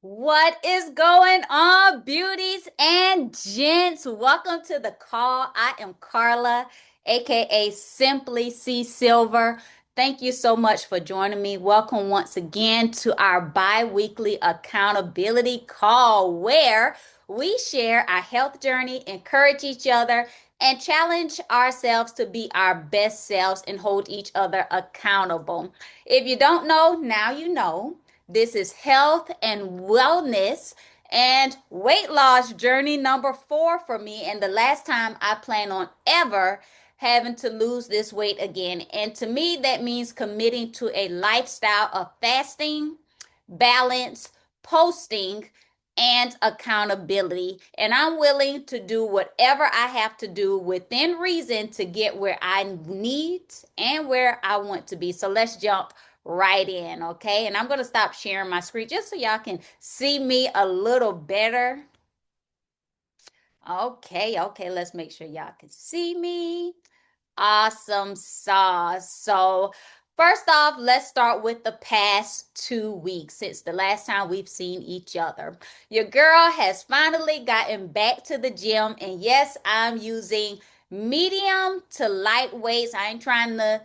What is going on, beauties and gents? Welcome to the call. I am Carla, aka Simply C Silver. Thank you so much for joining me. Welcome once again to our bi-weekly accountability call where we share our health journey, encourage each other, and challenge ourselves to be our best selves and hold each other accountable. If you don't know, now you know. This is health and wellness and weight loss journey number 4 for me. And the last time I plan on ever having to lose this weight again. And to me, that means committing to a lifestyle of fasting, balance, posting, and accountability. And I'm willing to do whatever I have to do within reason to get where I need and where I want to be. So let's jump right in, okay? And I'm going to stop sharing my screen just so y'all can see me a little better. Okay, let's make sure y'all can see me. Awesome sauce. So, first off, let's start with the past 2 weeks since the last time we've seen each other. Your girl has finally gotten back to the gym, and yes, I'm using medium to light weights. I ain't trying to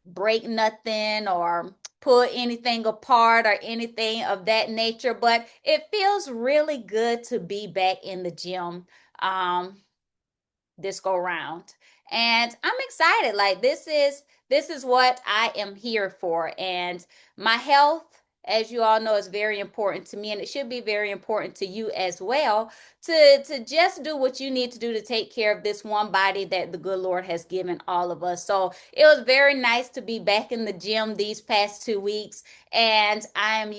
break nothing or pull anything apart or anything of that nature, but it feels really good to be back in the gym this go round. And I'm excited. Like this is what I am here for. And my health, as you all know, is very important to me, and it should be very important to you as well, to just do what you need to do to take care of this one body that the good Lord has given all of us. So it was very nice to be back in the gym these past 2 weeks. And I'm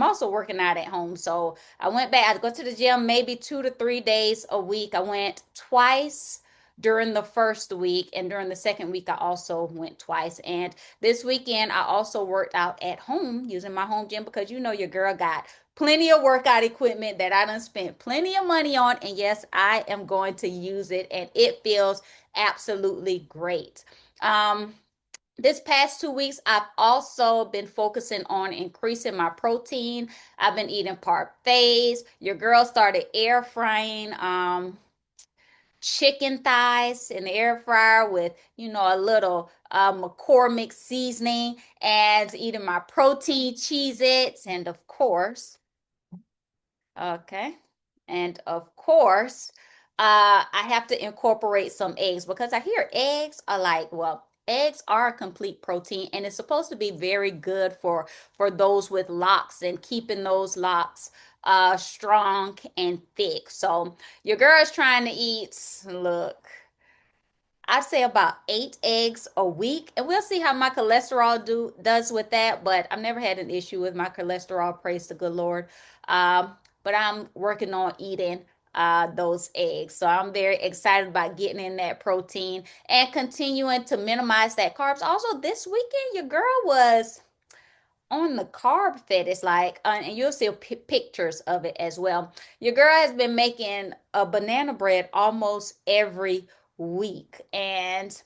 also working out at home. So I went back, I go to the gym maybe 2 to 3 days a week. I went twice during the first week, and during the second week I also went twice. And this weekend I also worked out at home using my home gym because you know your girl got plenty of workout equipment that I done spent plenty of money on, and yes, I am going to use it, and it feels absolutely great. This past 2 weeks, I've also been focusing on increasing my protein. I've been eating parfaits. Your girl started air frying chicken thighs in the air fryer with, a little McCormick seasoning, and eating my protein Cheez-Its. Okay. And of course, I have to incorporate some eggs because I hear eggs are eggs are a complete protein, and it's supposed to be very good for those with locks and keeping those locks strong and thick. So your girl is trying to eat, look, I'd say about 8 eggs a week, and we'll see how my cholesterol does with that. But I've never had an issue with my cholesterol, praise the good Lord. But I'm working on eating those eggs, so I'm very excited about getting in that protein and continuing to minimize that carbs. Also, this weekend, your girl was on the carb fetish, and you'll see pictures of it as well. Your girl has been making a banana bread almost every week, and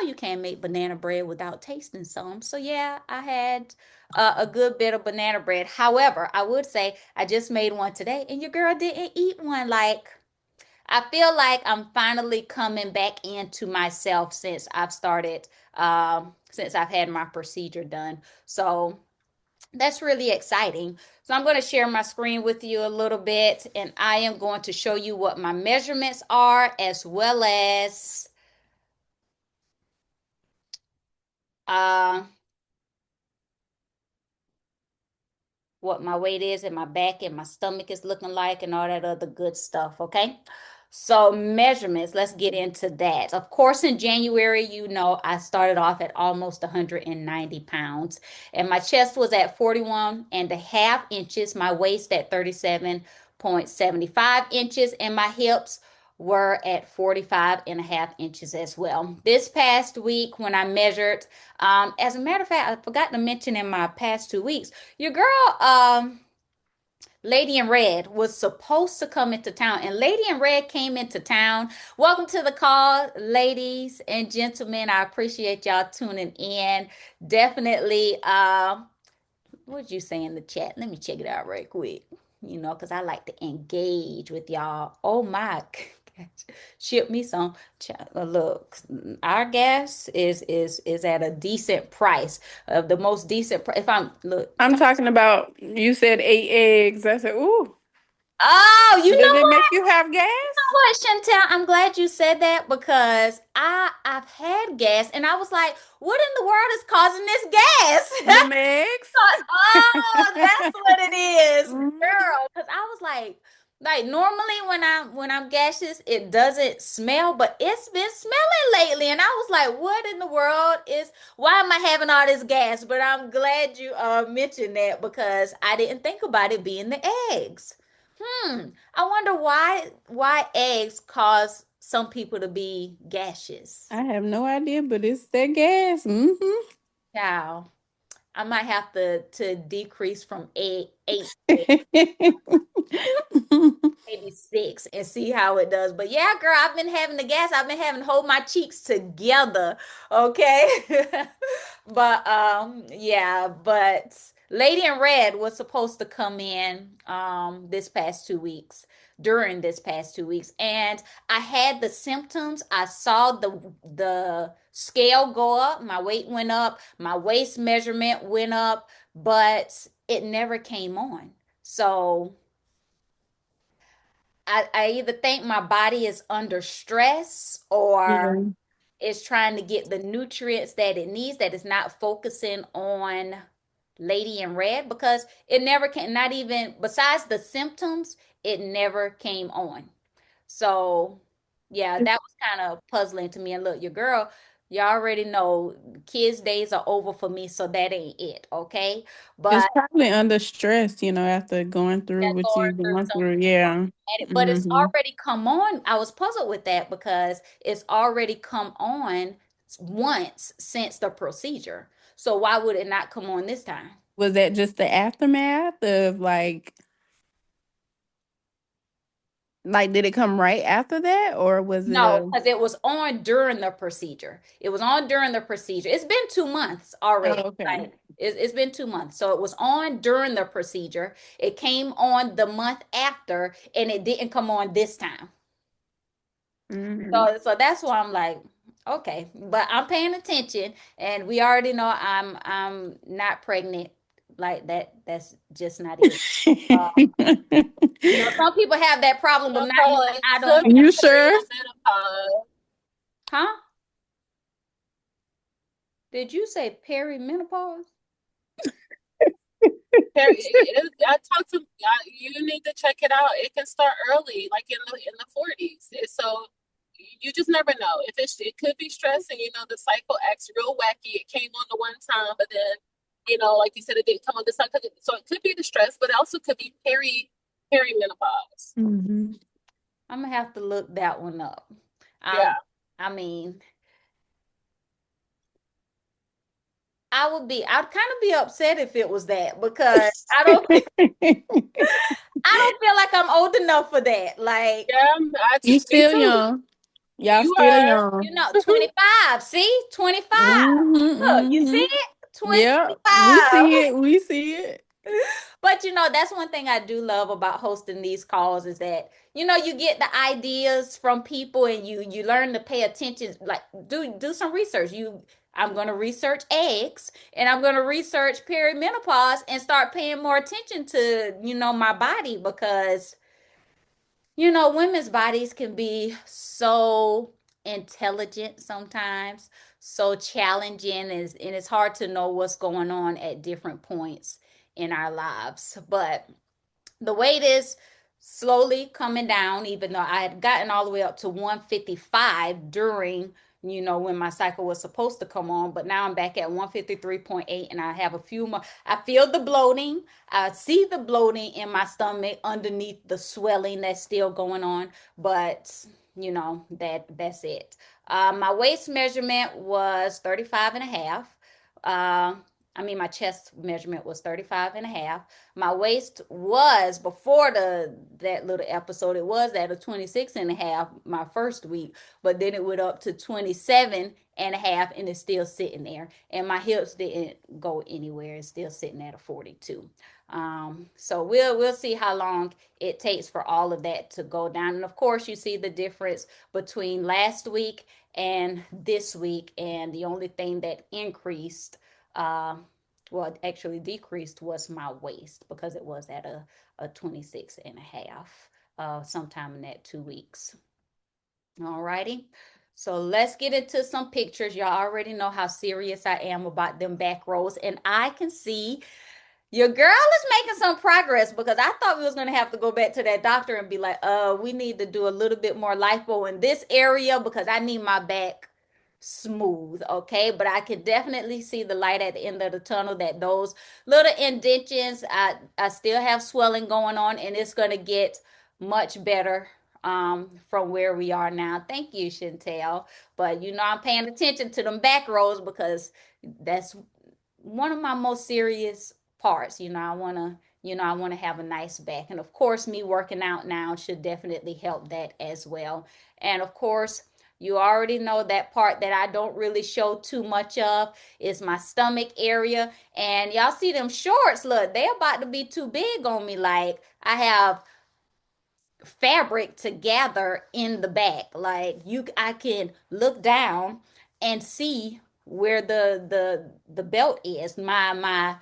you can't make banana bread without tasting some. So yeah, I had a good bit of banana bread. However, I would say I just made one today, and your girl didn't eat one. Like, I feel like I'm finally coming back into myself since I've had my procedure done. So that's really exciting. So I'm going to share my screen with you a little bit, and I am going to show you what my measurements are, as well as uh, what my weight is and my back and my stomach is looking like and all that other good stuff. Okay. So measurements, let's get into that. Of course, in January, I started off at almost 190 pounds, and my chest was at 41 and a half inches, my waist at 37.75 inches, and my hips were at 45 and a half inches as well. This past week, when I measured, as a matter of fact, I forgot to mention in my past 2 weeks, your girl, Lady in Red was supposed to come into town, and Lady in Red came into town. Welcome to the call, ladies and gentlemen. I appreciate y'all tuning in. Definitely, What'd you say in the chat? Let me check it out right quick. Because I like to engage with y'all. Oh my gosh. Ship me some. Look, our gas is at a decent price. Of the most decent price. If I'm look, I'm talking about, you said 8 eggs. I said, ooh, oh, you does know it make you have gas? what, Chantel? I'm glad you said that because I've had gas and I was like, what in the world is causing this gas? Them eggs? Oh, that's what it is, Mhm. girl. Because I was like normally when I'm gaseous, it doesn't smell, but it's been smelling lately, and I was like, what in the world is? Why am I having all this gas? But I'm glad you mentioned that because I didn't think about it being the eggs. I wonder why eggs cause some people to be gaseous. I have no idea, but it's that gas. Child, I might have to decrease from eight to maybe six and see how it does. But yeah, girl, I've been having the gas. I've been having to hold my cheeks together. Okay. But Lady in Red was supposed to come in this past 2 weeks, during this past 2 weeks. And I had the symptoms. I saw the scale go up, my weight went up, my waist measurement went up, but it never came on. So I either think my body is under stress or Yeah. it's trying to get the nutrients that it needs, that it's not focusing on Lady in Red because it never can, not even besides the symptoms, it never came on. So, yeah, that was kind of puzzling to me. And look, your girl, you already know kids' days are over for me, so that ain't it, okay? It's But probably under stress, after going through that what going you've through gone some through. Yeah. but it's hmm already come on. I was puzzled with that because it's already come on once since the procedure. So why would it not come on this time? Was that just the aftermath of like, did it come right after that, or was it No, a? because it was on during the procedure. It was on during the procedure. It's been 2 months Oh, already. okay. Like it's been 2 months. So it was on during the procedure. It came on the month after, and it didn't come on this time. hmm So that's why I'm like, okay, but I'm paying attention, and we already know I'm not pregnant like that. That's just not it. Some people have that problem of not knowing. Okay, it I could don't. be You sure? perimenopause. Huh? Did you say perimenopause? I talked to you need to check it out. It can start early, like in the 40s. So you just never know. If it could be stress, and the cycle acts real wacky. It came on the one time, but then like you said, it didn't come on this time. So it could be the stress, but it also could be perimenopause. hmm I'm gonna have to look that one up. I Yeah. I mean, I'd kind of be upset if it was that because I don't feel like I'm old enough for that. Like, Yeah, You me still too. young. Y'all You still are. young. 25. See? 25. Look, you see hmm it? Yeah, we 25. see it. We see it. But that's one thing I do love about hosting these calls is that you get the ideas from people and you learn to pay attention, like do some research. I'm going to research eggs and I'm going to research perimenopause and start paying more attention to my body because women's bodies can be so intelligent sometimes, so challenging, and it's hard to know what's going on at different points in our lives. But the weight is slowly coming down, even though I had gotten all the way up to 155 during, when my cycle was supposed to come on. But now I'm back at 153.8, and I have a few more. I feel the bloating. I see the bloating in my stomach underneath the swelling that's still going on. But, that's it. My waist measurement was 35 and a half. my chest measurement was 35 and a half. My waist was, before that little episode, it was at a 26 and a half my first week, but then it went up to 27 and a half, and it's still sitting there. And my hips didn't go anywhere. It's still sitting at a 42. So we'll see how long it takes for all of that to go down. And of course, you see the difference between last week and this week. And the only thing that increased, well, actually decreased, was my waist, because it was at a 26 and a half sometime in that 2 weeks. All righty. So let's get into some pictures. Y'all already know how serious I am about them back rolls. And I can see your girl is making some progress, because I thought we was going to have to go back to that doctor and be like, we need to do a little bit more lipo in this area, because I need my back smooth. Okay. But I can definitely see the light at the end of the tunnel, that those little indentions, I still have swelling going on, and it's going to get much better from where we are now. Thank you, Chantel. But I'm paying attention to them back rolls, because that's one of my most serious parts. I want to have a nice back. And of course, me working out now should definitely help that as well. And of course, you already know that part that I don't really show too much of is my stomach area. And y'all see them shorts, look, they're about to be too big on me. Like, I have fabric to gather in the back. Like, I can look down and see where the belt is. My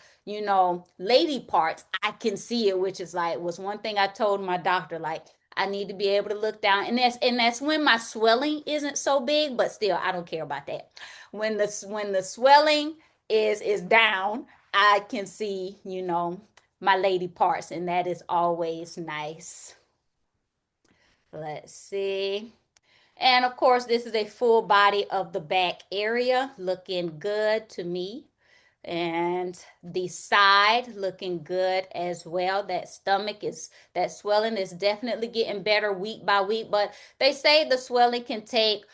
lady parts, I can see it, which is like, was one thing I told my doctor, like, I need to be able to look down. And that's when my swelling isn't so big, but still I don't care about that. When the swelling is down, I can see, my lady parts, and that is always nice. Let's see. And of course, this is a full body of the back area, looking good to me. And the side looking good as well. That swelling is definitely getting better week by week. But they say the swelling can take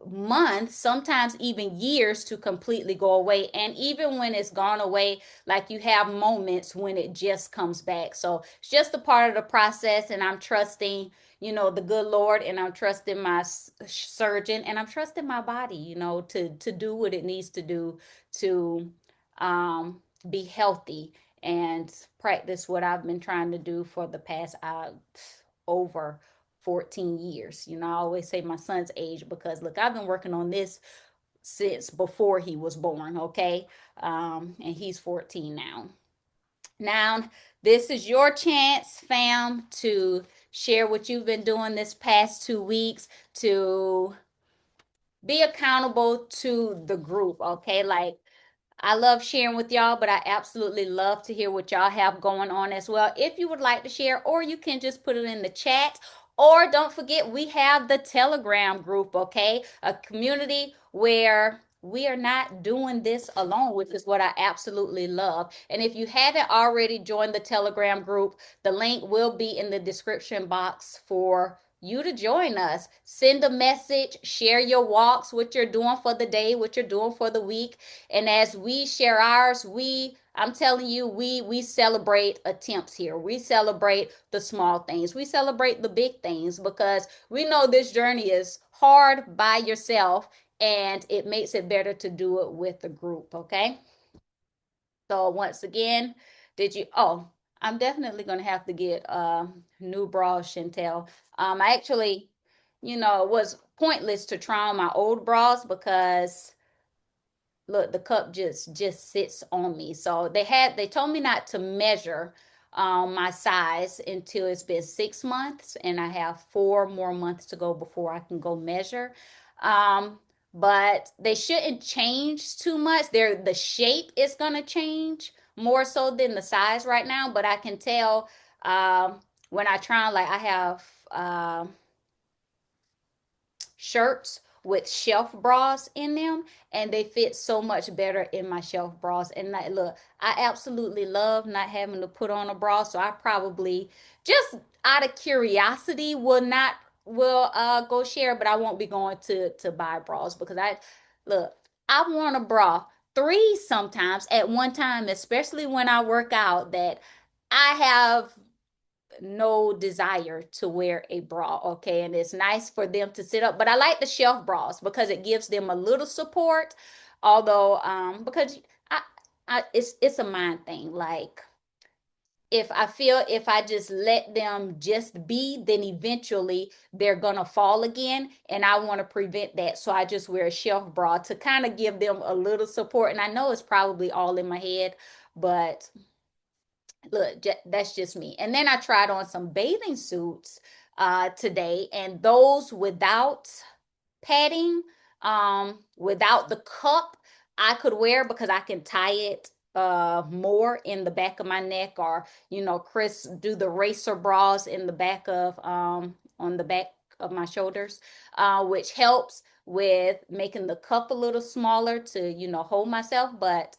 months, sometimes even years, to completely go away. And even when it's gone away, like, you have moments when it just comes back. So it's just a part of the process, and I'm trusting the good Lord, and I'm trusting my surgeon, and I'm trusting my body, to do what it needs to do to be healthy and practice what I've been trying to do for the past over 14 years. I always say my son's age, because look, I've been working on this since before he was born. Okay. And he's 14 now. Now, this is your chance, fam, to share what you've been doing this past 2 weeks, to be accountable to the group. Okay. Like, I love sharing with y'all, but I absolutely love to hear what y'all have going on as well. If you would like to share, or you can just put it in the chat. Or don't forget, we have the Telegram group, okay? A community where we are not doing this alone, which is what I absolutely love. And if you haven't already joined the Telegram group, the link will be in the description box for you to join us. Send a message, share your walks, what you're doing for the day, what you're doing for the week. And as we share ours, I'm telling you, we celebrate attempts here. We celebrate the small things. We celebrate the big things, because we know this journey is hard by yourself, and it makes it better to do it with a group, okay? So once again, I'm definitely going to have to get new bras, Chantel. I actually, it was pointless to try on my old bras, because look, the cup just sits on me. So they told me not to measure my size until it's been 6 months, and I have 4 more months to go before I can go measure. But they shouldn't change too much. The shape is gonna change more so than the size right now. But I can tell when I try on, like, I have shirts with shelf bras in them, and they fit so much better in my shelf bras. And look, I absolutely love not having to put on a bra, so I probably, just out of curiosity, will go share, but I won't be going to buy bras, because I worn a bra three sometimes at one time, especially when I work out, that I have no desire to wear a bra, okay? And it's nice for them to sit up, but I like the shelf bras because it gives them a little support. Although, because I, it's a mind thing. Like if I feel if I just let them just be, then eventually they're gonna fall again, and I want to prevent that. So I just wear a shelf bra to kind of give them a little support. And I know it's probably all in my head, but look, that's just me. And then I tried on some bathing suits today, and those without padding, without the cup, I could wear because I can tie it more in the back of my neck, or Chris do the racer bras in the back of on the back of my shoulders, which helps with making the cup a little smaller to hold myself. But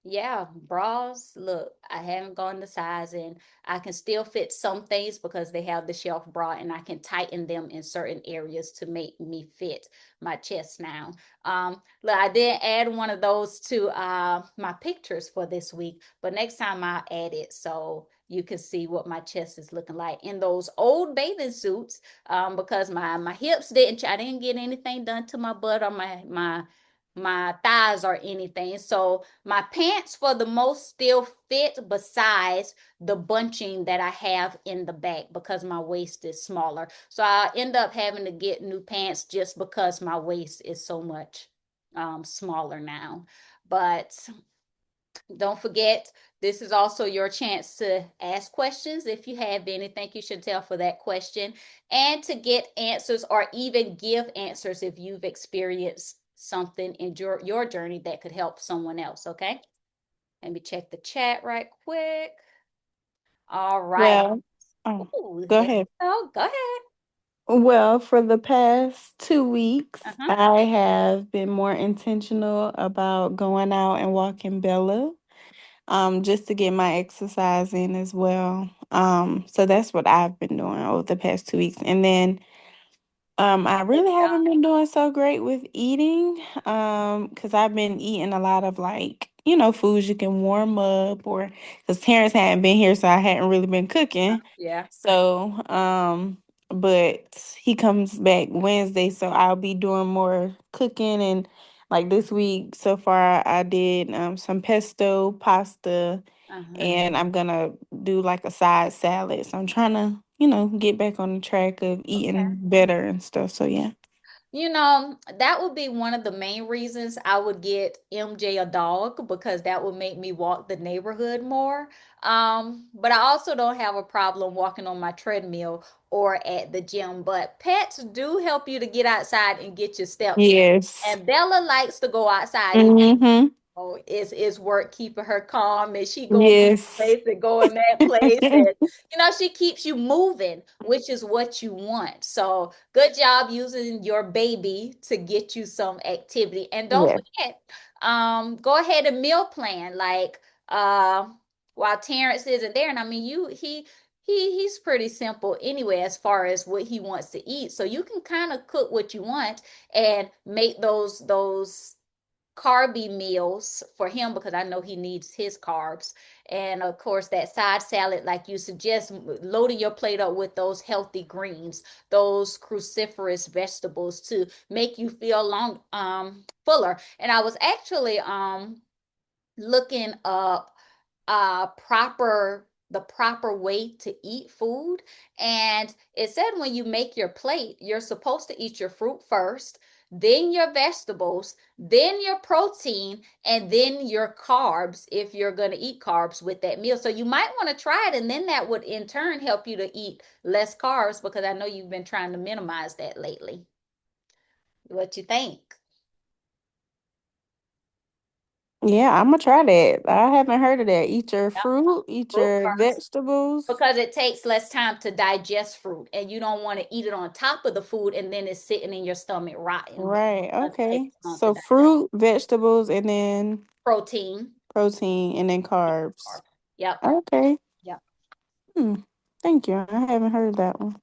yeah, bras. Look, I haven't gone to size, and I can still fit some things because they have the shelf bra, and I can tighten them in certain areas to make me fit my chest now. Look, I did add one of those to my pictures for this week, but next time I'll add it so you can see what my chest is looking like in those old bathing suits. Because my hips didn't, I didn't get anything done to my butt or my thighs or anything. So my pants for the most still fit, besides the bunching that I have in the back because my waist is smaller. So I end up having to get new pants just because my waist is so much smaller now. But don't forget, this is also your chance to ask questions if you have any. Thank you, Chantel, for that question. And to get answers or even give answers if you've experienced something in your journey that could help someone else. Okay. Let me check the chat right quick. All right. Well, oh, Ooh, go there ahead. you go. Go ahead. Well, for the past 2 weeks, Uh-huh. I have been more intentional about going out and walking Bella, just to get my exercise in as well. So that's what I've been doing over the past 2 weeks. And then I Good really job. haven't been doing so great with eating, because I've been eating a lot of like, foods you can warm up, or because Terrence hadn't been here, so I hadn't really been cooking. Yeah. So, but he comes back Wednesday, so I'll be doing more cooking. And like this week so far, I did some pesto pasta, Uh-huh. and I'm gonna do like a side salad. So I'm trying to, get back on the track of Okay. eating better and stuff. So yeah. That would be one of the main reasons I would get MJ a dog, because that would make me walk the neighborhood more. But I also don't have a problem walking on my treadmill or at the gym. But pets do help you to get outside and get your steps in. Yes. And Bella likes to go outside. Mm-hmm. Oh, it's work keeping her calm, and she go Yes. place and go in that place, and she keeps you moving, which is what you want. So good job using your baby to get you some activity. And don't Yeah. forget, go ahead and meal plan, like while Terrence isn't there. And I mean, he's pretty simple anyway as far as what he wants to eat, so you can kind of cook what you want and make those carby meals for him, because I know he needs his carbs. And of course, that side salad, like you suggest, loading your plate up with those healthy greens, those cruciferous vegetables to make you feel fuller. And I was actually looking up the proper way to eat food. And it said when you make your plate, you're supposed to eat your fruit first, then your vegetables, then your protein, and then your carbs if you're going to eat carbs with that meal. So you might want to try it, and then that would in turn help you to eat less carbs, because I know you've been trying to minimize that lately. What you think? Yeah, I'm gonna try that. I haven't heard of that. Eat your Yep, fruit, eat fruit your first. vegetables. Because it takes less time to digest fruit, and you don't want to eat it on top of the food and then it's sitting in your stomach rotten. Right. It takes Okay. long to So digest. fruit, vegetables, and then Protein. protein, and then carbs. Carb. Yep. Okay. Yep. Hmm. Thank you. I haven't heard that one.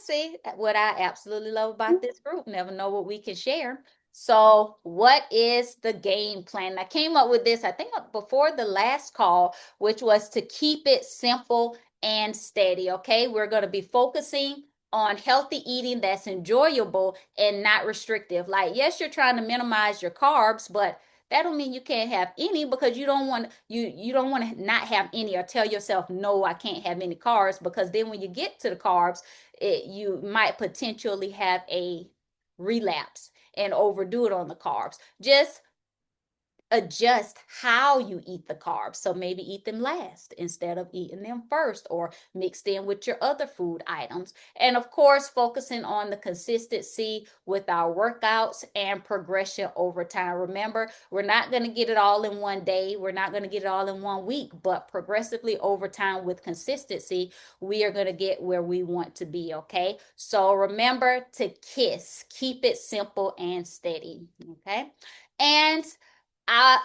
See what I absolutely love about this group. Never know what we can share. So what is the game plan? I came up with this, I think before the last call, which was to keep it simple and steady. Okay. We're going to be focusing on healthy eating that's enjoyable and not restrictive. Like, yes, you're trying to minimize your carbs, but that don't mean you can't have any, because you don't want to not have any or tell yourself no, I can't have any carbs, because then when you get to the carbs, you might potentially have a relapse and overdo it on the carbs. Just adjust how you eat the carbs. So maybe eat them last instead of eating them first, or mixed in with your other food items. And of course, focusing on the consistency with our workouts and progression over time. Remember, we're not going to get it all in one day. We're not going to get it all in 1 week, but progressively over time with consistency, we are going to get where we want to be. Okay. So remember to keep it simple and steady. Okay. And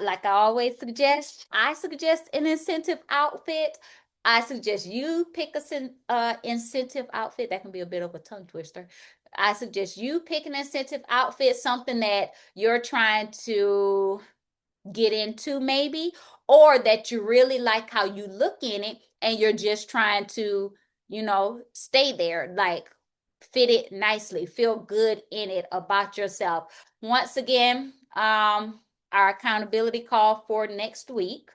like I always suggest, I suggest an incentive outfit. I suggest you pick a incentive outfit. That can be a bit of a tongue twister. I suggest you pick an incentive outfit, something that you're trying to get into maybe, or that you really like how you look in it and you're just trying to, stay there, like fit it nicely, feel good in it about yourself. Once again, our accountability call for next week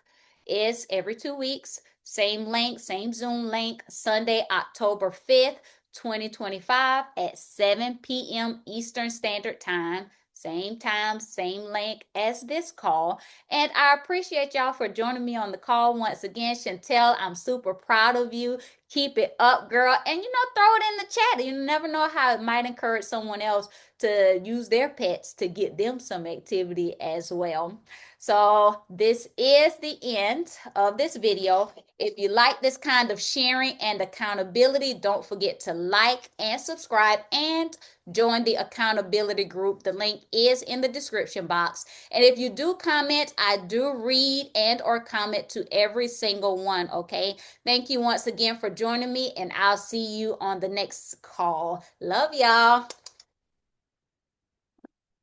is every 2 weeks, same link, same Zoom link, Sunday, October 5th, 2025 at 7 p.m. Eastern Standard Time. Same time, same link as this call. And I appreciate y'all for joining me on the call once again. Chantel, I'm super proud of you. Keep it up, girl. And throw it in the chat. You never know how it might encourage someone else to use their pets to get them some activity as well. So this is the end of this video. If you like this kind of sharing and accountability, don't forget to like and subscribe and join the accountability group. The link is in the description box. And if you do comment, I do read and or comment to every single one, okay? Thank you once again for joining me, and I'll see you on the next call. Love y'all.